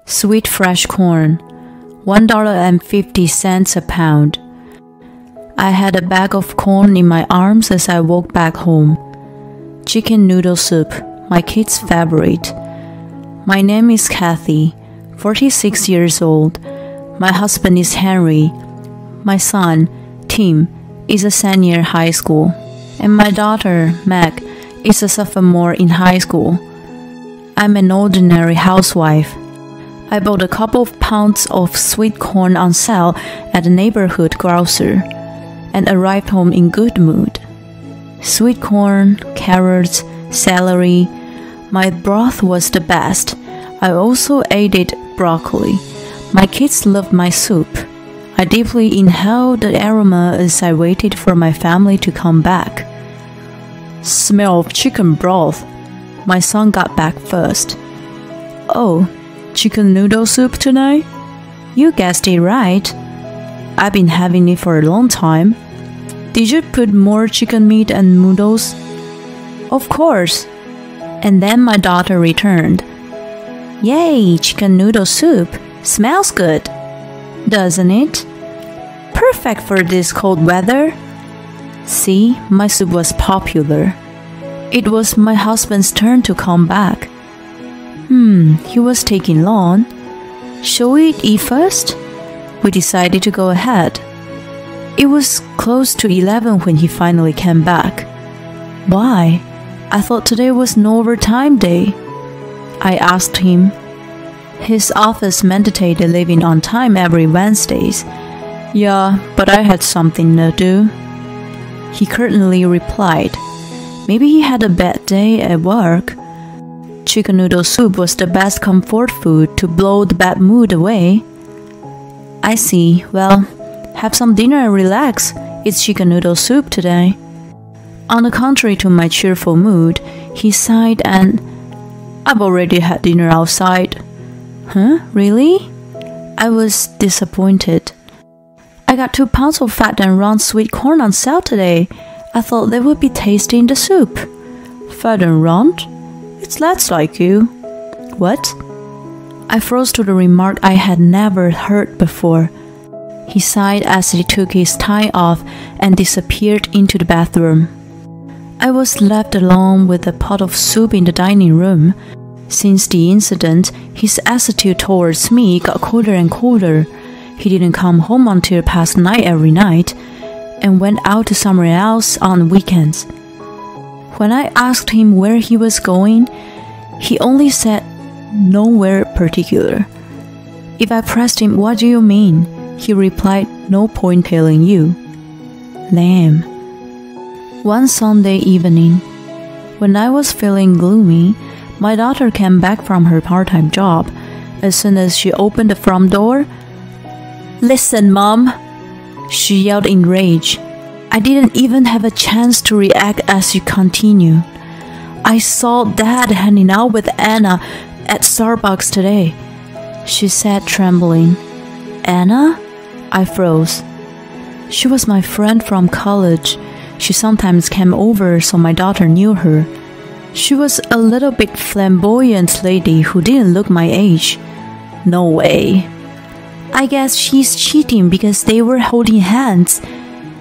Sweet fresh corn, $1.50 a pound. I had a bag of corn in my arms as I walked back home. Chicken noodle soup, my kid's favorite. My name is Kathy, 46 years old. My husband is Henry. My son, Tim, is a senior in high school. And my daughter, Meg, is a sophomore in high school. I'm an ordinary housewife. I bought a couple of pounds of sweet corn on sale at the neighborhood grocer and arrived home in good mood. Sweet corn, carrots, celery. My broth was the best. I also added broccoli. My kids loved my soup. I deeply inhaled the aroma as I waited for my family to come back. Smell of chicken broth. My son got back first. Oh, chicken noodle soup tonight? You guessed it right. I've been having it for a long time. Did you put more chicken meat and noodles? Of course. And then my daughter returned. Yay, chicken noodle soup. Smells good. Doesn't it? Perfect for this cold weather. See, my soup was popular. It was my husband's turn to come back. He was taking long. Shall we eat first? We decided to go ahead. It was close to 11 when he finally came back. Why? I thought today was no overtime day. I asked him. His office mandated leaving on time every Wednesdays. Yeah, but I had something to do. He curtly replied. Maybe he had a bad day at work. Chicken noodle soup was the best comfort food to blow the bad mood away. I see. Well, have some dinner and relax. It's chicken noodle soup today. On the contrary to my cheerful mood, he sighed and, I've already had dinner outside. Huh? Really? I was disappointed. I got 2 pounds of fat and round sweet corn on sale today. I thought they would be tasty in the soup. Fat and round? It's less like you. What? I froze to the remark I had never heard before. He sighed as he took his tie off and disappeared into the bathroom. I was left alone with a pot of soup in the dining room. Since the incident, his attitude towards me got colder and colder. He didn't come home until past 9 every night and went out to somewhere else on weekends. When I asked him where he was going, he only said nowhere particular. If I pressed him, what do you mean? He replied, no point telling you. Lame. One Sunday evening, when I was feeling gloomy, my daughter came back from her part-time job. As soon as she opened the front door, "Listen, Mom!" she yelled in rage. I didn't even have a chance to react as she continued. I saw Dad hanging out with Anna at Starbucks today, she said, trembling. Anna? I froze. She was my friend from college. She sometimes came over, so my daughter knew her. She was a little bit flamboyant lady who didn't look my age. No way. I guess she's cheating because they were holding hands.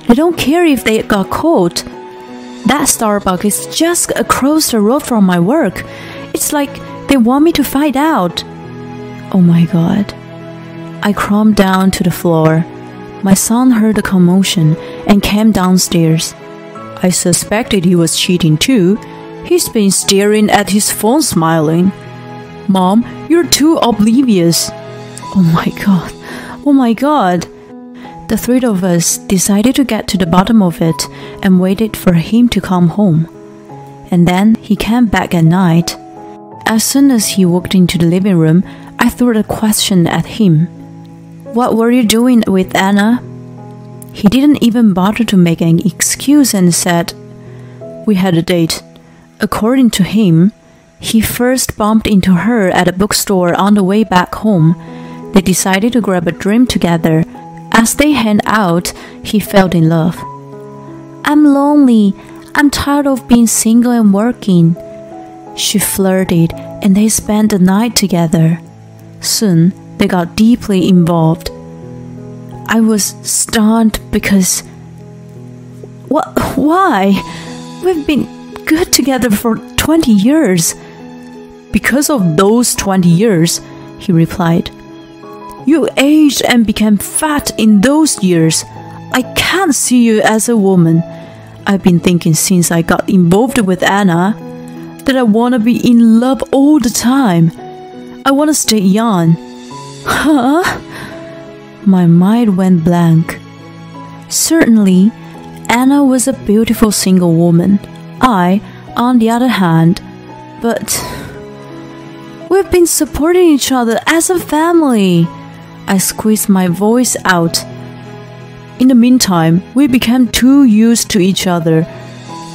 They don't care if they got caught. That Starbucks is just across the road from my work. It's like they want me to find out. Oh my God. I crawled down to the floor. My son heard the commotion and came downstairs. I suspected he was cheating too. He's been staring at his phone smiling. Mom, you're too oblivious. Oh my God. Oh my God. The 3 of us decided to get to the bottom of it and waited for him to come home. And then he came back at night. As soon as he walked into the living room, I threw a question at him. What were you doing with Anna? He didn't even bother to make an excuse and said, we had a date. According to him, he first bumped into her at a bookstore on the way back home. They decided to grab a drink together. As they hung out, he fell in love. I'm lonely. I'm tired of being single and working. She flirted, and they spent the night together. Soon, they got deeply involved. I was stunned because... Why? We've been good together for 20 years. Because of those 20 years, he replied. You aged and became fat in those years. I can't see you as a woman. I've been thinking since I got involved with Anna that I want to be in love all the time. I want to stay young. Huh? My mind went blank. Certainly, Anna was a beautiful single woman. I, on the other hand, but we've been supporting each other as a family. I squeezed my voice out. In the meantime, we became too used to each other.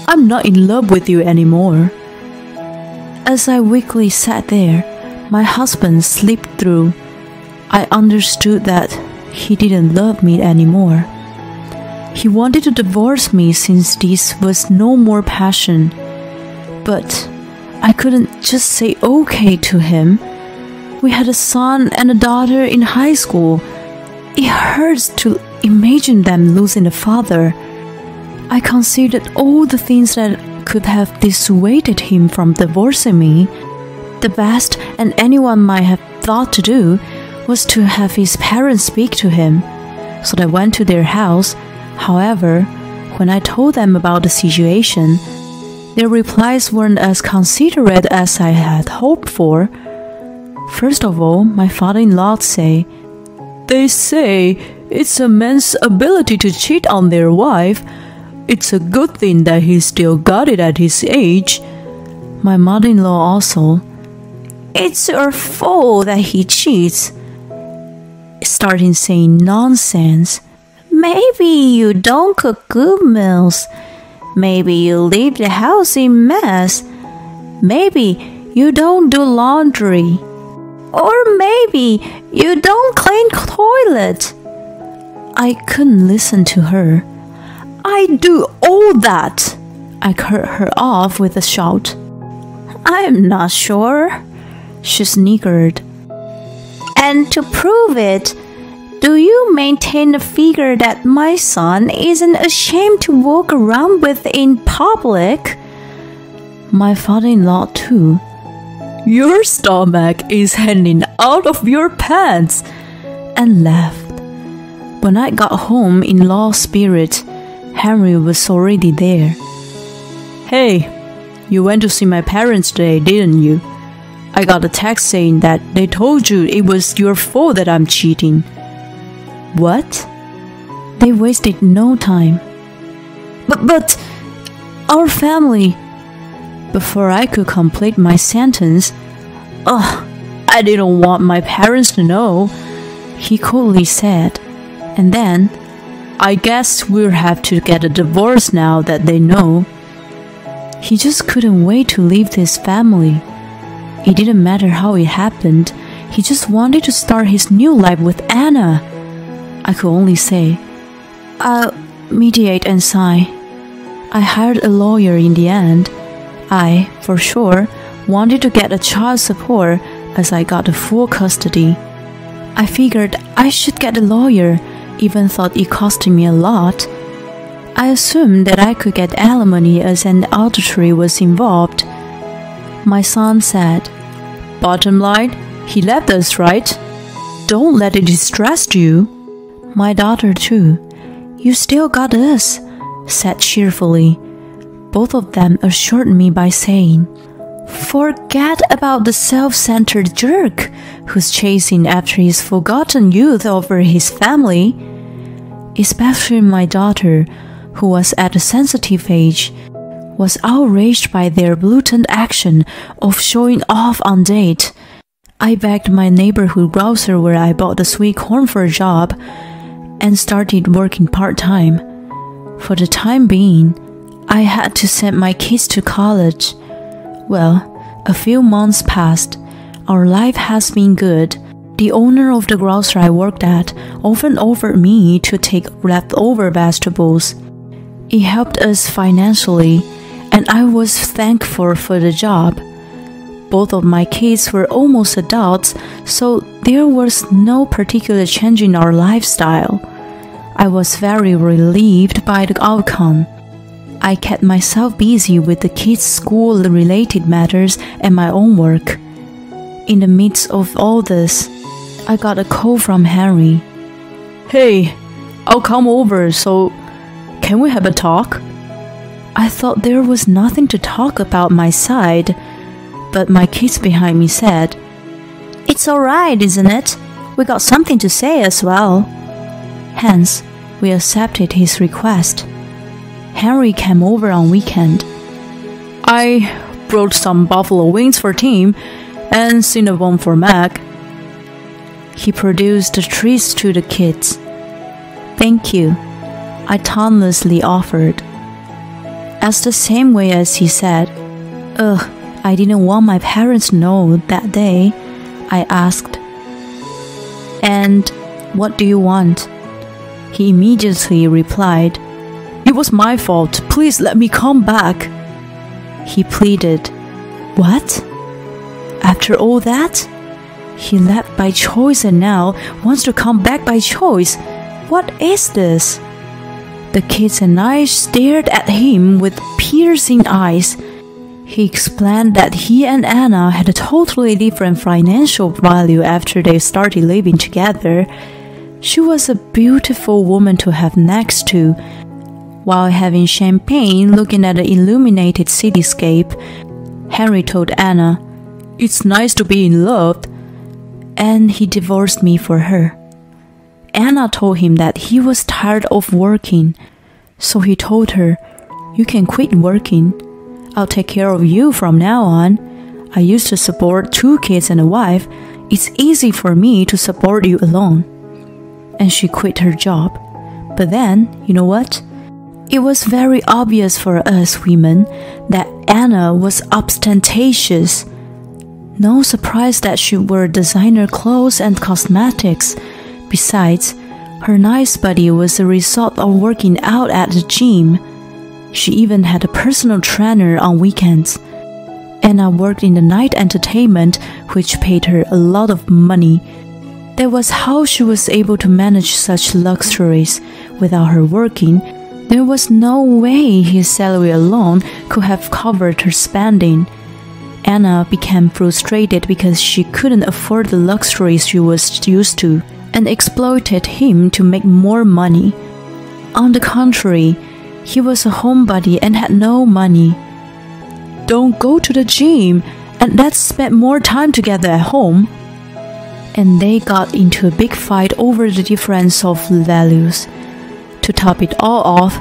I'm not in love with you anymore. As I weakly sat there, my husband slipped through. I understood that he didn't love me anymore. He wanted to divorce me since this was no more passion. But I couldn't just say okay to him. We had a son and a daughter in high school. It hurts to imagine them losing a father. I considered all the things that could have dissuaded him from divorcing me. The best and anyone might have thought to do was to have his parents speak to him. So I went to their house. However, when I told them about the situation, their replies weren't as considerate as I had hoped for. First of all, my father-in-law said, They say it's a man's ability to cheat on their wife. It's a good thing that he still got it at his age. My mother-in-law also, It's your fault that he cheats. Starting saying nonsense. Maybe you don't cook good meals. Maybe you leave the house in mess. Maybe you don't do laundry. Or maybe you don't clean toilet. I couldn't listen to her. I do all that. I cut her off with a shout. I'm not sure. She snickered. And to prove it, do you maintain the figure that my son isn't ashamed to walk around with in public? My father-in-law too. Your stomach is hanging out of your pants, and laughed. When I got home in low spirit, Henry was already there. Hey, you went to see my parents today, didn't you? I got a text saying that they told you it was your fault that I'm cheating. What? They wasted no time. But our family... Before I could complete my sentence, I didn't want my parents to know, he coldly said. And then, I guess we'll have to get a divorce now that they know. He just couldn't wait to leave his family. It didn't matter how it happened, he just wanted to start his new life with Anna. I could only say, I'll mediate and sign. I hired a lawyer in the end. I, for sure, wanted to get a child support as I got the full custody. I figured I should get a lawyer, even thought it costed me a lot. I assumed that I could get alimony as an adultery was involved. My son said, Bottom line, he left us, right? Don't let it distress you. My daughter too. You still got us, said cheerfully. Both of them assured me by saying, Forget about the self-centered jerk who's chasing after his forgotten youth over his family. Especially my daughter, who was at a sensitive age, was outraged by their blatant action of showing off on date. I begged my neighborhood grocer where I bought the sweet corn for a job and started working part-time. For the time being, I had to send my kids to college. Well, a few months passed. Our life has been good. The owner of the grocery I worked at often offered me to take leftover vegetables. It helped us financially, and I was thankful for the job. Both of my kids were almost adults, so there was no particular change in our lifestyle. I was very relieved by the outcome. I kept myself busy with the kids' school-related matters and my own work. In the midst of all this, I got a call from Henry. "Hey, I'll come over, so can we have a talk?" I thought there was nothing to talk about my side, but my kids behind me said, "It's alright, isn't it? We got something to say as well." Hence, we accepted his request. Henry came over on weekend. I brought some buffalo wings for Tim and cinnamon for Meg. He produced the treats to the kids. "Thank you," I tonelessly offered. As the same way as he said, "Ugh, I didn't want my parents to know that day," I asked, "And what do you want?" He immediately replied, "It was my fault. Please let me come back." He pleaded. What? After all that? He left by choice and now wants to come back by choice. What is this? The kids and I stared at him with piercing eyes. He explained that he and Anna had a totally different financial value after they started living together. She was a beautiful woman to have next to. While having champagne looking at the illuminated cityscape, Henry told Anna, "It's nice to be in love," and he divorced me for her. Anna told him that he was tired of working, so he told her, "You can quit working. I'll take care of you from now on. I used to support 2 kids and a wife. It's easy for me to support you alone." And she quit her job. But then, you know what? It was very obvious for us women that Anna was ostentatious. No surprise that she wore designer clothes and cosmetics. Besides, her nice body was a result of working out at the gym. She even had a personal trainer on weekends. Anna worked in the night entertainment, which paid her a lot of money. That was how she was able to manage such luxuries. Without her working, there was no way his salary alone could have covered her spending. Anna became frustrated because she couldn't afford the luxuries she was used to and exploited him to make more money. On the contrary, he was a homebody and had no money. "Don't go to the gym and let's spend more time together at home." And they got into a big fight over the difference of values. To top it all off,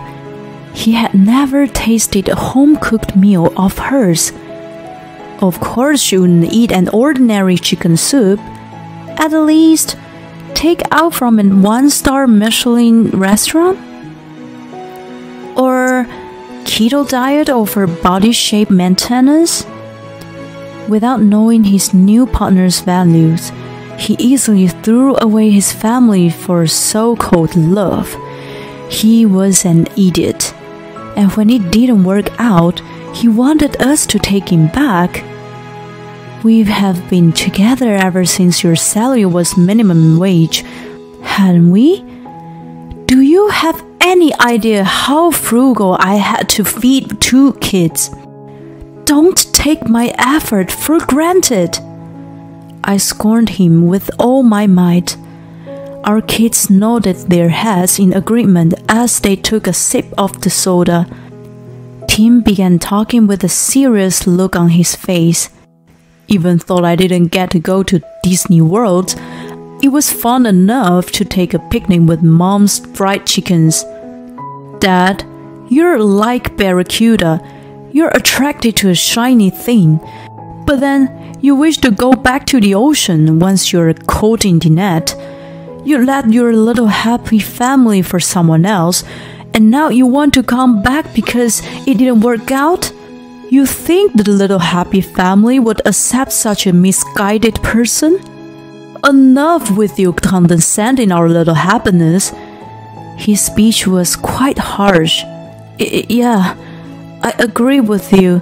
he had never tasted a home-cooked meal of hers. Of course she wouldn't eat an ordinary chicken soup. At least, take out from a 1-star Michelin restaurant? Or keto diet over body shape maintenance? Without knowing his new partner's values, he easily threw away his family for so-called love. He was an idiot. And when it didn't work out, he wanted us to take him back. We have been together ever since your salary was minimum wage, hadn't we? Do you have any idea how frugal I had to feed 2 kids? Don't take my effort for granted. I scorned him with all my might. Our kids nodded their heads in agreement as they took a sip of the soda. Tim began talking with a serious look on his face. Even though I didn't get to go to Disney World, it was fun enough to take a picnic with Mom's fried chickens. "Dad, you're like Barracuda. You're attracted to a shiny thing, but then you wish to go back to the ocean once you're caught in the net. You left your little happy family for someone else, and now you want to come back because it didn't work out? You think the little happy family would accept such a misguided person? Enough with you condescending our little happiness." His speech was quite harsh. Yeah, I agree with you.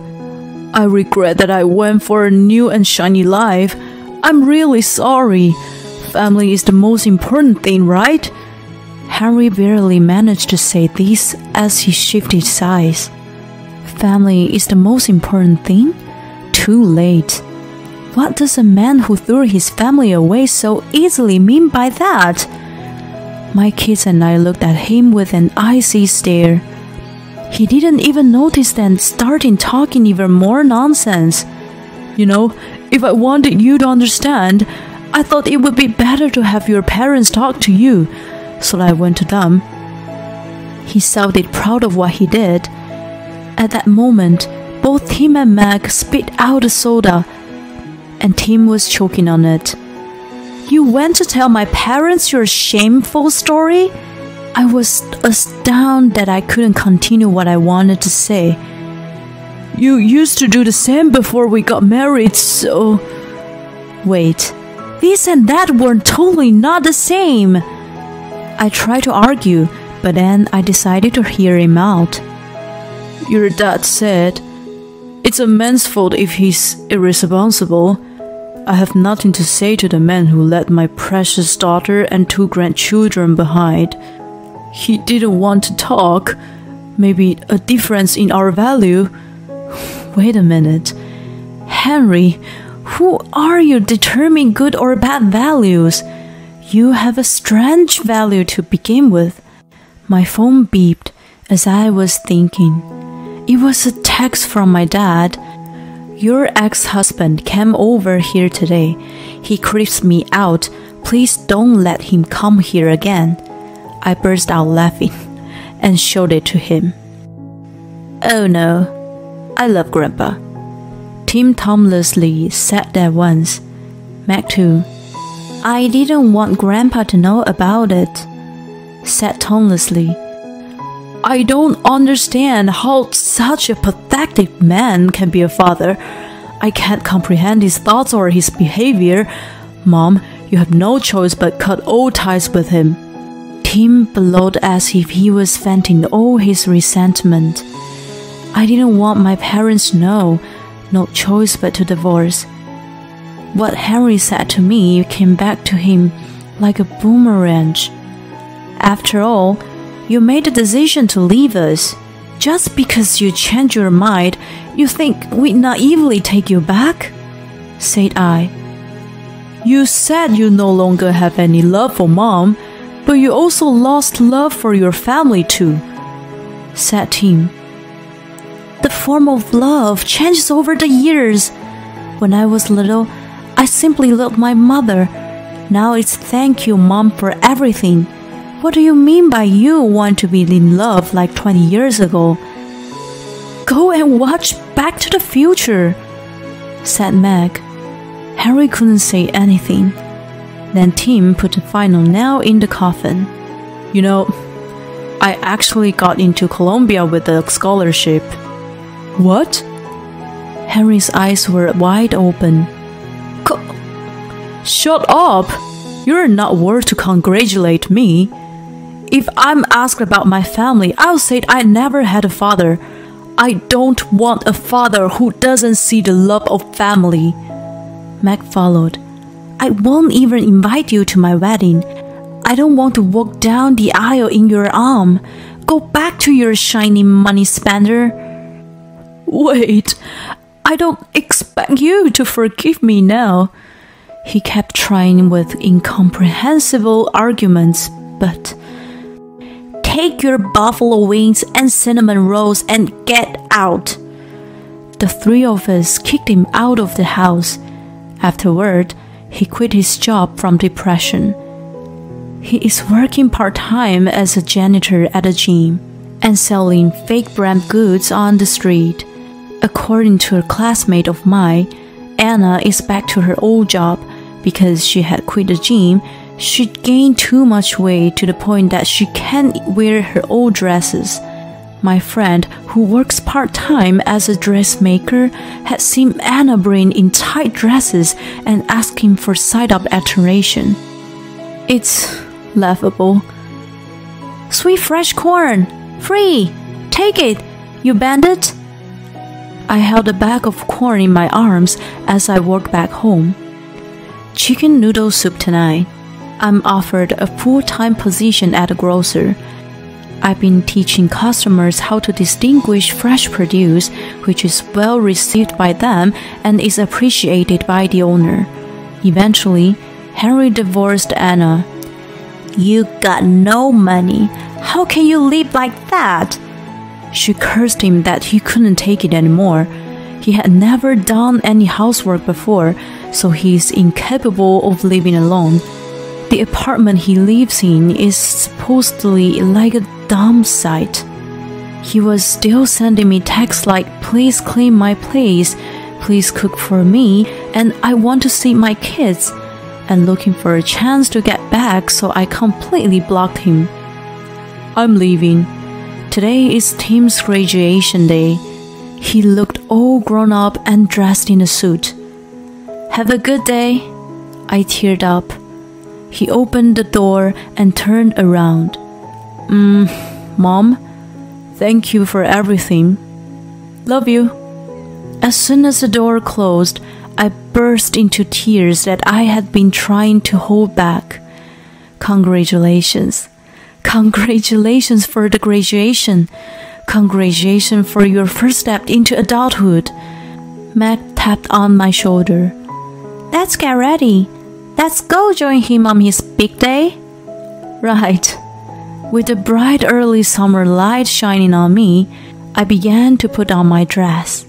I regret that I went for a new and shiny life. I'm really sorry. Family is the most important thing, right? Henry barely managed to say this as he shifted sides. Family is the most important thing? Too late. What does a man who threw his family away so easily mean by that? My kids and I looked at him with an icy stare. He didn't even notice then, starting talking even more nonsense. You know, if I wanted you to understand, I thought it would be better to have your parents talk to you, so I went to them. He sounded proud of what he did. At that moment, both Tim and Meg spit out a soda, and Tim was choking on it. You went to tell my parents your shameful story? I was astounded that I couldn't continue what I wanted to say. You used to do the same before we got married, so... Wait, this and that were totally not the same. I tried to argue, but then I decided to hear him out. Your dad said, it's a man's fault if he's irresponsible. I have nothing to say to the man who left my precious daughter and 2 grandchildren behind. He didn't want to talk. Maybe a difference in our value. Wait a minute. Henry, who are you determining good or bad values? You have a strange value to begin with. My phone beeped as I was thinking. It was a text from my dad. Your ex-husband came over here today. He creeps me out. Please don't let him come here again. I burst out laughing and showed it to him. Oh no, I love Grandpa. Tim tonelessly said that once. Meg too. I didn't want Grandpa to know about it, said tonelessly. I don't understand how such a pathetic man can be a father. I can't comprehend his thoughts or his behavior. Mom, you have no choice but cut all ties with him. Tim bellowed as if he was venting all his resentment. I didn't want my parents to know. No choice but to divorce. What Henry said to me came back to him like a boomerang. After all, you made a decision to leave us. Just because you changed your mind, you think we'd naively take you back? Said I. You said you no longer have any love for Mom, but you also lost love for your family too, said Tim. The form of love changes over the years. When I was little, I simply loved my mother. Now it's thank you, Mom, for everything. What do you mean by you want to be in love like 20 years ago? Go and watch Back to the Future, said Meg. Henry couldn't say anything. Then Tim put a final nail in the coffin. You know, I actually got into Columbia with a scholarship. What? Henry's eyes were wide open. Shut up! You're not worth to congratulate me. If I'm asked about my family, I'll say I never had a father. I don't want a father who doesn't see the love of family. Meg followed. I won't even invite you to my wedding. I don't want to walk down the aisle in your arm. Go back to your shiny money spender. Wait, I don't expect you to forgive me now. He kept trying with incomprehensible arguments, but... Take your buffalo wings and cinnamon rolls and get out. The 3 of us kicked him out of the house. Afterward, he quit his job from depression. He is working part-time as a janitor at a gym and selling fake brand goods on the street. According to a classmate of mine, Anna is back to her old job because she had quit the gym. She gained too much weight to the point that she can't wear her old dresses. My friend, who works part-time as a dressmaker, had seen Anna bring in tight dresses and asking for side-up alteration. It's laughable. Sweet fresh corn! Free! Take it, you bandit! I held a bag of corn in my arms as I walked back home. Chicken noodle soup tonight. I'm offered a full-time position at a grocer. I've been teaching customers how to distinguish fresh produce, which is well received by them and is appreciated by the owner. Eventually, Henry divorced Anna. "You got no money. How can you live like that?" She cursed him that he couldn't take it anymore. He had never done any housework before, so he is incapable of living alone. The apartment he lives in is supposedly like a dump site. He was still sending me texts like, "Please clean my place, please cook for me, and I want to see my kids," and looking for a chance to get back, so I completely blocked him. I'm leaving. Today is Tim's graduation day. He looked all grown up and dressed in a suit. "Have a good day." I teared up. He opened the door and turned around. Mom, thank you for everything. Love you." As soon as the door closed, I burst into tears that I had been trying to hold back. Congratulations. Congratulations for the graduation. Congratulations for your first step into adulthood. Meg tapped on my shoulder. "Let's get ready. Let's go join him on his big day." Right. With the bright early summer light shining on me, I began to put on my dress.